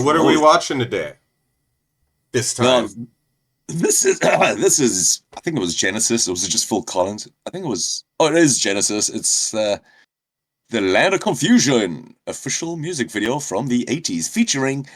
So what are we watching today? This time. Well, this is I think it was Genesis, or was it just Phil Collins? I think it was. Oh, it is Genesis. It's the Land of Confusion official music video from the 80s featuring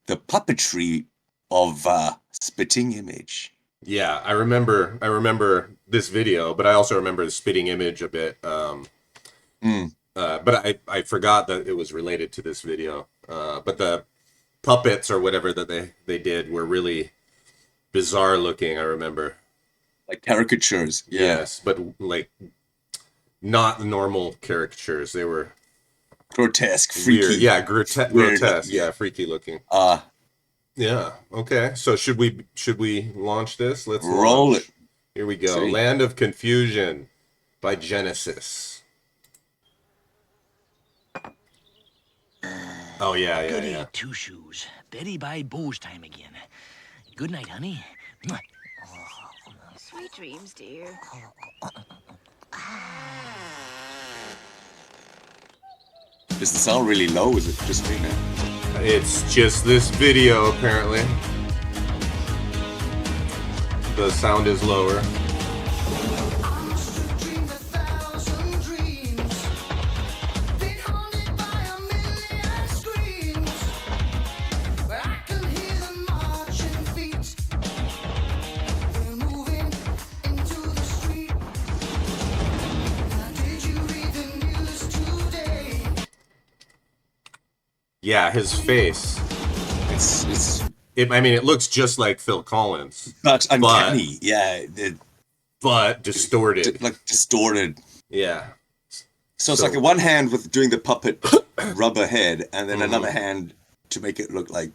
the puppetry of Spitting Image. Yeah, I remember this video, but I also remember the Spitting Image a bit. But I forgot that it was related to this video. But the puppets or whatever that they did were really bizarre looking, I remember. Like caricatures. Yeah. Yes, but like not normal caricatures. They were grotesque, freaky. Weird. Yeah, grotesque. Yeah, freaky looking. Yeah. Okay. So should we launch this? Let's roll it. Here we go. Land of Confusion by Genesis. Oh yeah. Goody two shoes. Betty by Bo's time again. Good night, honey. Sweet dreams, dear. Is the sound really low? Is it just me now? It's just this video, apparently. The sound is lower. Yeah, his face. I mean, it looks just like Phil Collins. But uncanny, but distorted. Like distorted. Yeah. So it's like one hand with doing the puppet rubber head, and then another hand to make it look like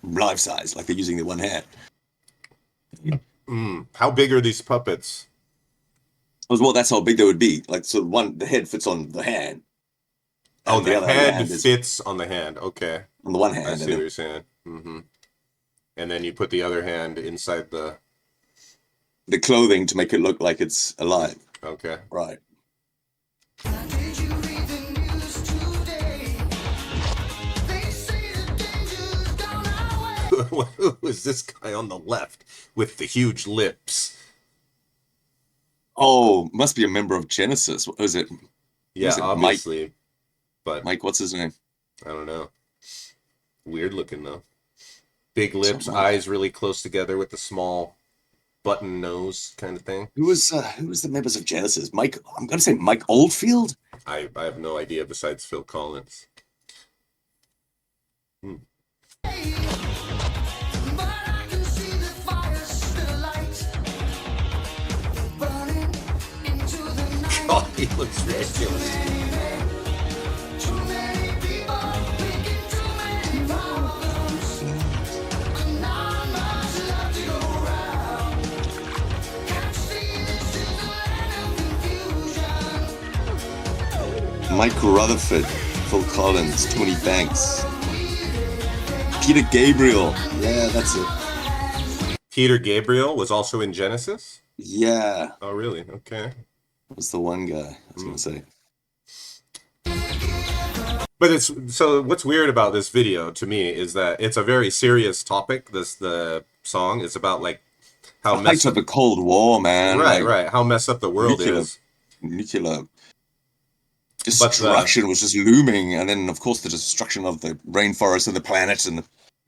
life size, like they're using the one hand. How big are these puppets? Well, that's how big they would be. Like, so the head fits on the hand. Oh, the head fits on the hand. Okay. On the one hand. I see what you're saying. Mm-hmm. And then you put the other hand inside the clothing to make it look like it's alive. Okay. Right. Who is this guy on the left with the huge lips? Oh, must be a member of Genesis. What was it? Yeah, obviously. Mike? But Mike, what's his name? I don't know. Weird looking though. Big lips, eyes really close together with the small button nose kind of thing. Who was the members of Genesis? Mike. I'm gonna say Mike Oldfield. I have no idea besides Phil Collins. God, he looks ridiculous. Mike Rutherford, Phil Collins, Tony Banks, Peter Gabriel. Yeah, that's it. Peter Gabriel was also in Genesis? Yeah. Oh, really? Okay. Was the one guy I was going to say. But what's weird about this video to me is that it's a very serious topic. The song is about like how messed up the Cold War, man. Right. How messed up the world is. Nuclear destruction was just looming, and then of course the destruction of the rainforest and the planet and the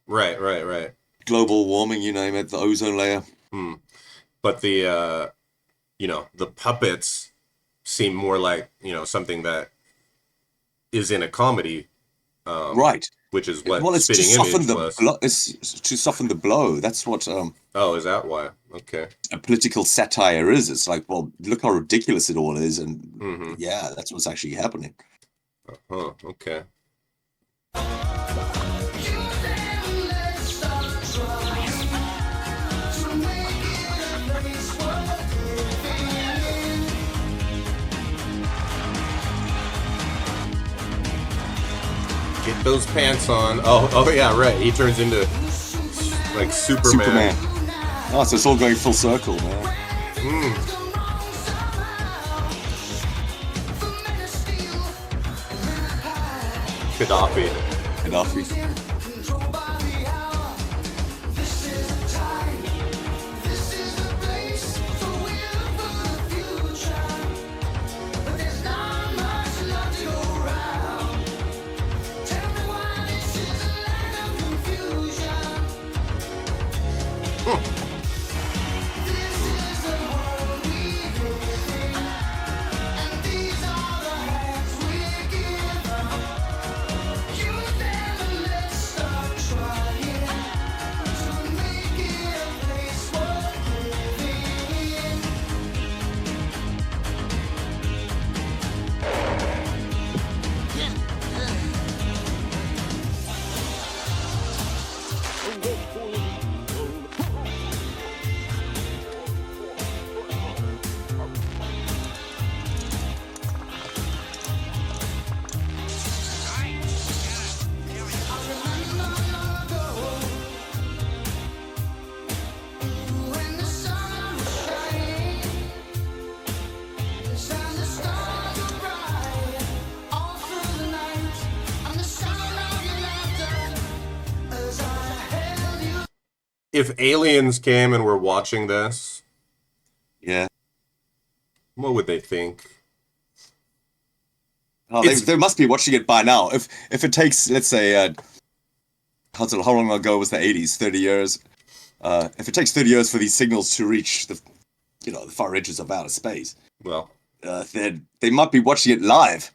right global warming, you name it, the ozone layer. But the the puppets seem more like something that is in a comedy, right? Which is what it's to soften the it's to soften the blow. That's what. Oh, is that why? Okay. A political satire is. It's like, well, look how ridiculous it all is, and yeah, that's what's actually happening. Okay. Get those pants on. Oh yeah, right. He turns into like Superman. Oh, so it's all going full circle, man. Gaddafi. if aliens came and were watching this, Yeah. what would they think? Oh, they must be watching it by now. If it takes, let's say, how long ago was the 80s? 30 years. If it takes 30 years for these signals to reach the far reaches of outer space, Well, then they might be watching it live.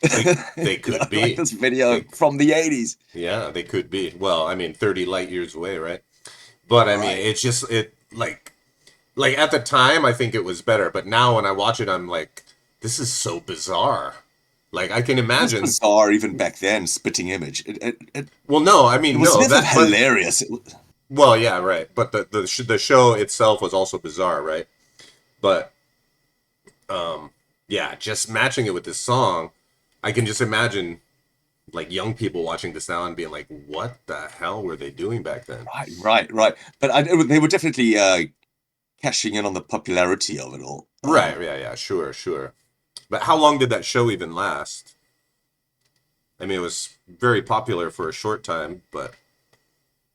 they could be. Like this video from the 80s. Yeah, they could be. Well, I mean, 30 light years away, right? But I mean, Right. it's just like at the time, I think it was better. But now when I watch it, I'm like, this is so bizarre. Like I can It was imagine. bizarre even back then. Spitting image. It Well, no, I mean, was no, never that. But, hilarious. well, yeah, right. But the show itself was also bizarre, right? But yeah, just matching it with this song, I can just imagine like young people watching this now and being like, "What the hell were they doing back then?" Right. But they were definitely cashing in on the popularity of it all. Right, yeah, sure. But how long did that show even last? I mean, it was very popular for a short time, but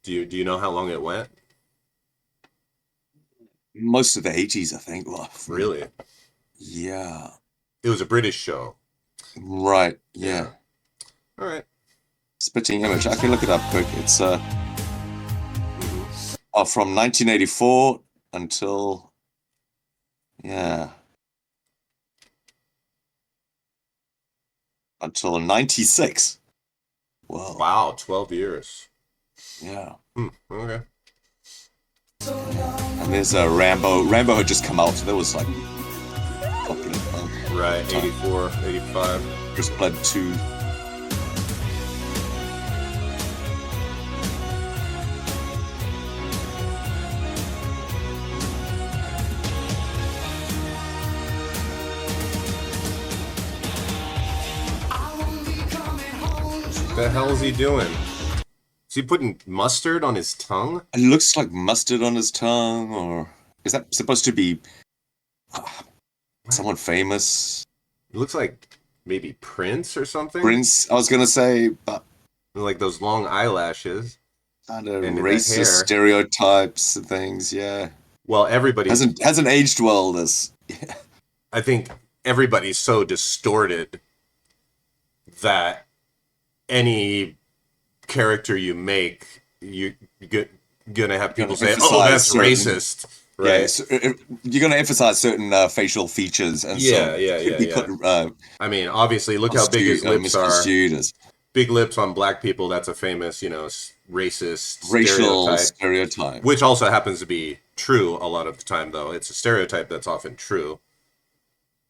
do you know how long it went? Most of the 80s, I think. Well, Really? yeah. It was a British show. Right. Yeah. All right. Spitting image. I can look it up quick. It's Mhm. from 1984 until until 96. Wow. Wow, 12 years. Yeah. Okay. And there's Rambo. Rambo had just come out, so that was like popular. Right, 84, 85. First Blood 2. What the hell is he doing? Is he putting mustard on his tongue? It looks like mustard on his tongue, or is that supposed to be someone famous? It looks like maybe Prince or something. Prince, I was gonna say, but Like those long eyelashes. kind of And that racist hair. stereotypes and things. Yeah, Well, everybody. hasn't aged well. This. I think everybody's so distorted that any character you make, you're gonna have people say, "Oh, emphasize that's certain- racist," right? Yeah, so, you're gonna emphasize certain facial features, and Yeah, so yeah, it could be yeah. put, I mean, obviously, look how big his lips are. misconstrued as Big lips on black people. That's a famous, racist racial stereotype. stereotype. Which also happens to be true a lot of the time, though. It's a stereotype that's often true.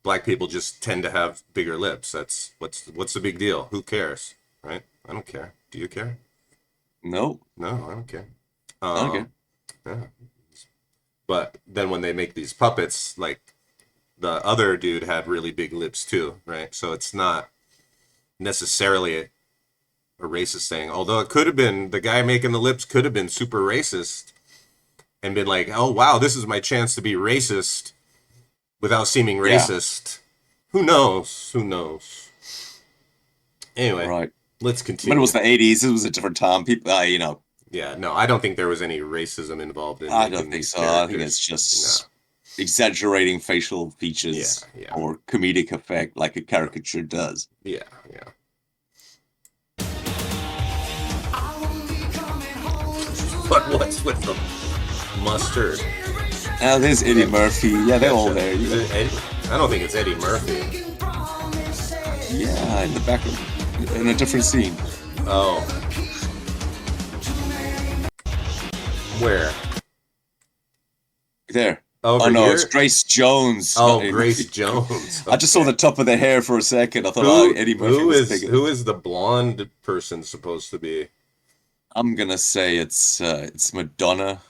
Black people just tend to have bigger lips. That's what's the big deal? Who cares, right? I don't care. Do you care? No, No, I don't care. okay. Yeah. But then when they make these puppets, like the other dude had really big lips too, right? So it's not necessarily a racist thing. Although it could have been, the guy making the lips could have been super racist and been like, "Oh wow, this is my chance to be racist without seeming Yeah. racist." Who knows? Who knows? Anyway, Right. let's When continue. it was the 80s, it was a different time. People, Yeah, no, I don't think there was any racism involved in I making don't think these so. I think characters. it's just exaggerating facial features Yeah. or comedic effect, like a caricature does. Yeah. But what's with the mustard? Now there's Eddie Murphy. Yeah, they're all there. Is it Eddie? I don't think it's Eddie Murphy. Yeah, in the background, in a different scene. Oh. Where? There. Over Oh no, here? it's Grace Jones. Oh, not Eddie Grace Murphy. Jones. I just saw the top of their hair for a second. I thought, Eddie Murphy who was is bigger. who is the blonde person supposed to be? I'm gonna say it's Madonna.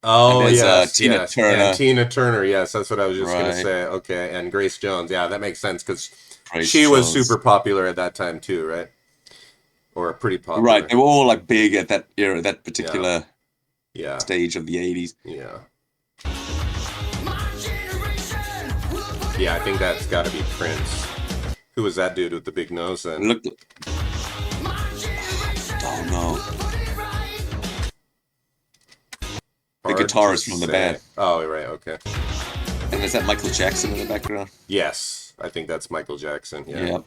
Oh, And there's, yes, Tina yes. Turner. And Tina Turner, yes, that's what I was just going to Right. say. Okay, and Grace Jones. Yeah, that makes sense because Grace she was Jones. super popular at that time too, right? Or pretty popular. Right, they were all like big at that era, that particular Yeah, stage of the 80s. yeah. Yeah, I think that's got to be Prince. Who was that dude with the big nose then? Look, oh no, the Party guitarist to from the say. band. Oh, right. Okay. And is that Michael Jackson in the background? Yes, I think that's Michael Jackson. Yeah.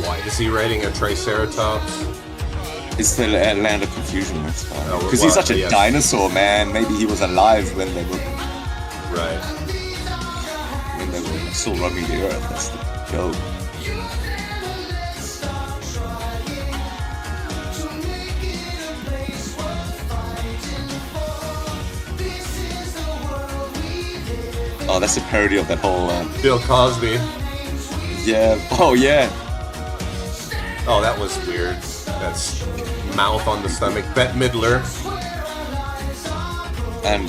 Why is he riding a Triceratops? It's the Land of Confusion. That's fine. Oh, Because well, he's such a yes. dinosaur, man. Maybe he was alive when they were Right. still roaming the earth. That's the joke. Oh, that's a parody of that whole. Bill Cosby. Yeah. Oh, yeah. Oh, that was weird. That's mouth on the stomach. Bette Midler. And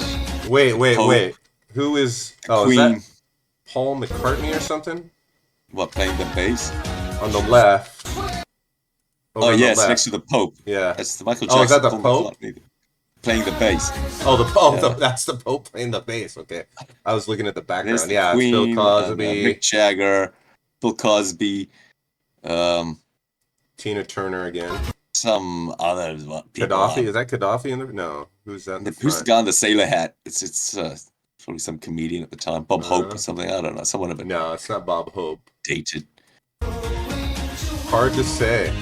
Wait. Pope. Who is? Oh, Queen. is that Paul McCartney or something? What, playing the bass? On the left. Over Oh, on the yes, left. next to the Pope. Yeah. That's the Michael Oh, is Jackson. that the Paul Pope? McCartney playing the bass. Oh, the Pope. Yeah. That's the Pope playing the bass. Okay. I was looking at the There's background. the Yeah, Queen, it's Bill Cosby, Mick Jagger, Bill Cosby, Tina Turner again. some other people. Gaddafi. Is that Gaddafi in the? No. Who's that in the Who's the front? guy in the sailor hat? It's probably some comedian at the time, Bob Hope Uh, or something. I don't know. Someone a bit No, it's not Bob Hope. dated. Hard to say.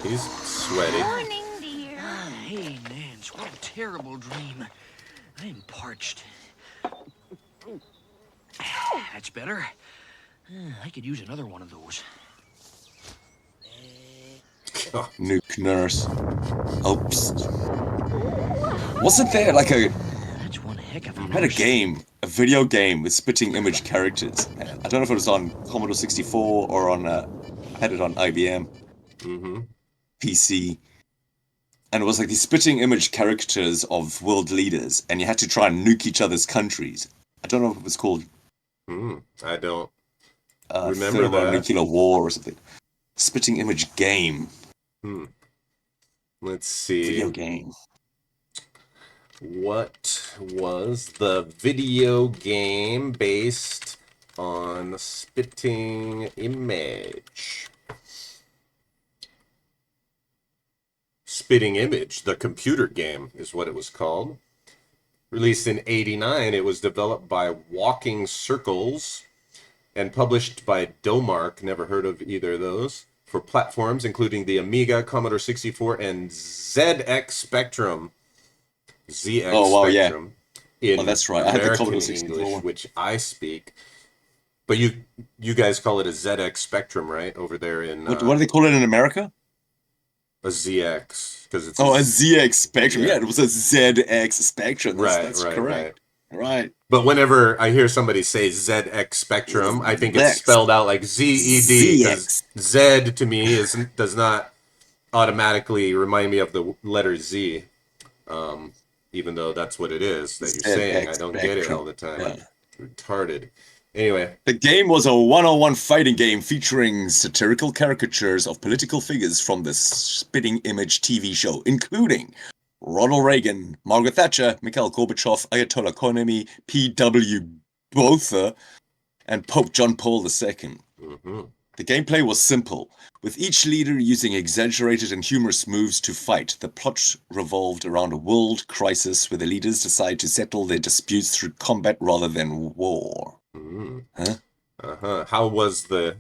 He's sweaty. Morning, dear. Hey, Nance, what a terrible dream. I'm parched. That's better. I could use another one of those. Nuke Nurse. Oops. Wasn't there like That's one heck of a had a game, a video game with spitting image characters? I don't know if it was on Commodore 64 or on had it on IBM Mm-hmm. PC. And it was like these spitting image characters of world leaders, and you had to try and nuke each other's countries. I don't know if it was called I don't remember Thermonuclear War or something. Spitting image game. Let's see. Video game. What was the video game based on spitting image? Spitting Image, the computer game, is what it was called. Released in '89, it was developed by Walking Circles and published by Domark, never heard of either of those, for platforms including the Amiga, Commodore 64, and ZX Spectrum. ZX Oh, wow, yeah. Spectrum. In that's right. I had the American Commodore 64 English, one. which I speak. But you guys call it a ZX Spectrum, right? Over there in What do they call it in America? a ZX, because it's Oh, a ZX Spectrum. Yeah. Yeah, it was a ZX Spectrum. That's right, correct. Right. But whenever I hear somebody say ZX Spectrum, I think it's X. spelled out like ZED. 'Cause ZX. Z to me does not automatically remind me of the letter Z, even though that's what it is that you're saying. I don't get it all the time. Yeah. I'm retarded. Anyway, The game was a one-on-one fighting game featuring satirical caricatures of political figures from the Spitting Image TV show, including Ronald Reagan, Margaret Thatcher, Mikhail Gorbachev, Ayatollah Khomeini, P.W. Botha, and Pope John Paul II. The gameplay was simple, with each leader using exaggerated and humorous moves to fight. The plot revolved around a world crisis where the leaders decide to settle their disputes through combat rather than war. Huh? How was I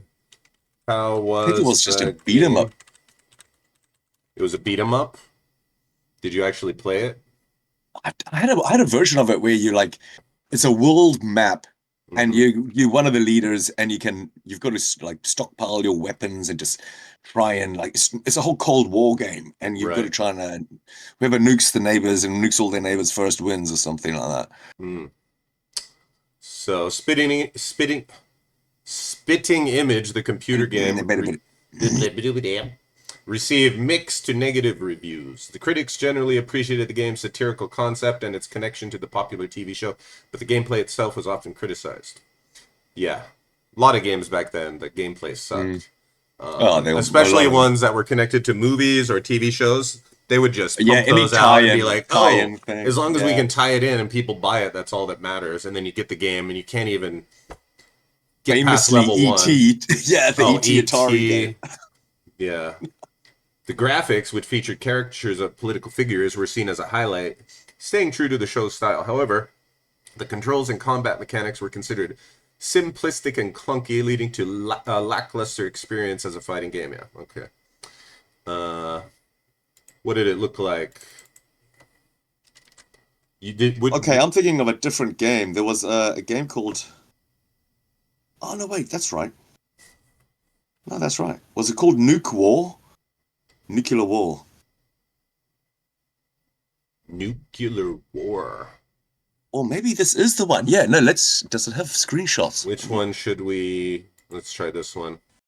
think it was just the a beat 'em up. game? It was a beat 'em up. Did you actually play it? I had a version of it where you like, it's a world map, and you're one of the leaders, and you've got to like stockpile your weapons and just try and like it's a whole Cold War game, and you've got to Right. try and whoever nukes the neighbors and nukes all their neighbors first wins or something like that. So spitting image, the computer game, received mixed to negative reviews. The critics generally appreciated the game's satirical concept and its connection to the popular TV show, but the gameplay itself was often criticized. Yeah, a lot of games back then, the gameplay sucked. Especially ones that were connected to movies or TV shows. They would just pump those out and be like, oh, as long as we can tie it in and people buy it, that's all that matters. And then you get the game and you can't even get past level E.T. 1. Yeah, the E.T. Atari game. Yeah. The graphics, which featured caricatures of political figures, were seen as a highlight, staying true to the show's style. However, the controls and combat mechanics were considered simplistic and clunky, leading to a lackluster experience as a fighting game. Yeah, okay. What did it look like? Okay, I'm thinking of a different game. There was a game called... Oh, no, wait, that's right. No, that's right. Was it called Nuke War? Nuclear War. Nuclear War. Or maybe this is the one. Yeah, no, let's... Does it have screenshots? Which one should we... Let's try this one.